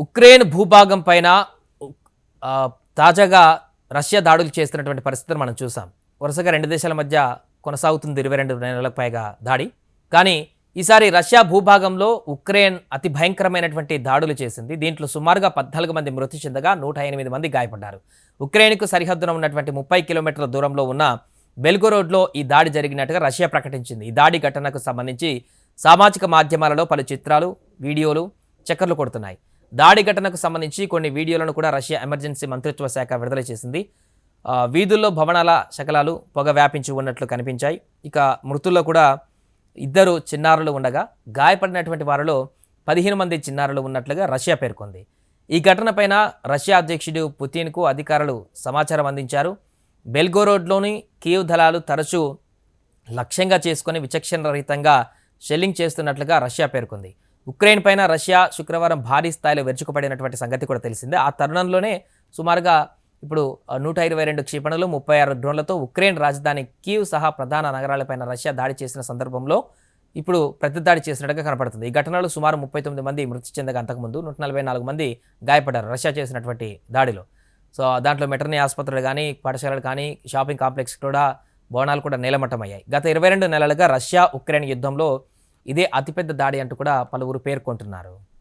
Ukraine భూభాగం పైన తాజాగా రష్యా దాడులు చేస్తున్నటువంటి పరిస్థితిని మనం చూసాం. వరుసగా రెండు దేశాల మధ్య కొనసాగుతుంది 22 నెలలకు పైగా దాడి. కానీ ఈసారి రష్యా భూభాగంలో ఉక్రెయిన్ అతి భయంకరమైనటువంటి దాడులు చేసింది. దీంట్లో సుమారుగా 14 మంది మృతి చెందగా 108 మంది గాయపడ్డారు. ఉక్రెయిన్కు సరిహద్దున ఉన్నటువంటి 30 కిలోమీటర్ల దూరంలో ఉన్న బెల్గోరోడ్లో ఈ దాడి జరిగినట్టుగా రష్యా ప్రకటించింది. ఈ దాడి ఘటనకు సంబంధించి సామాజిక మాధ్యమాలలో పలు చిత్రాలు, వీడియోలు చక్కర్లు కొడుతున్నాయి. దాడి ఘటనకు సంబంధించి కొన్ని వీడియోలను కూడా రష్యా ఎమర్జెన్సీ మంత్రిత్వ శాఖ విడుదల చేసింది. వీధుల్లో భవనాల శకలాలు పొగ వ్యాపించి ఉన్నట్లు కనిపించాయి. ఇక మృతుల్లో కూడా 2 చిన్నారులు ఉండగా గాయపడినటువంటి వారిలో 15 మంది చిన్నారులు ఉన్నట్లుగా రష్యా పేర్కొంది. ఈ ఘటనపైన రష్యా అధ్యక్షుడు పుతిన్కు అధికారులు సమాచారం అందించారు. బెల్గోరోడ్లోని కీవ్ దళాలు తరచూ లక్ష్యంగా చేసుకుని విచక్షణరహితంగా షెల్లింగ్ చేస్తున్నట్లుగా రష్యా పేర్కొంది. ఉక్రెయిన్ పైన రష్యా శుక్రవారం భారీ స్థాయిలో విరుచుకుపడినటువంటి సంగతి కూడా తెలిసిందే. ఆ తరుణంలోనే సుమారుగా ఇప్పుడు 122 క్షిపణులు 36 డ్రోన్లతో ఉక్రెయిన్ రాజధాని కీవ్ సహా ప్రధాన నగరాలపైన రష్యా దాడి చేసిన సందర్భంలో ఇప్పుడు ప్రతిదాడి చేసినట్టుగా కనపడుతుంది. ఈ ఘటనలో సుమారు 39 మంది మృతి చెందగా అంతకుముందు 144 మంది గాయపడ్డారు రష్యా చేసినటువంటి దాడిలో. సో దాంట్లో మెటర్నీ ఆసుపత్రులు కానీ, పాఠశాలలు కానీ, షాపింగ్ కాంప్లెక్స్ కూడా, భవనాలు కూడా నేలమట్టమయ్యాయి. గత 22 నెలలుగా రష్యా ఉక్రెయిన్ యుద్ధంలో ఇదే అతిపెద్ద దాడి అంటూ కూడా పలువురు పేర్కొంటున్నారు.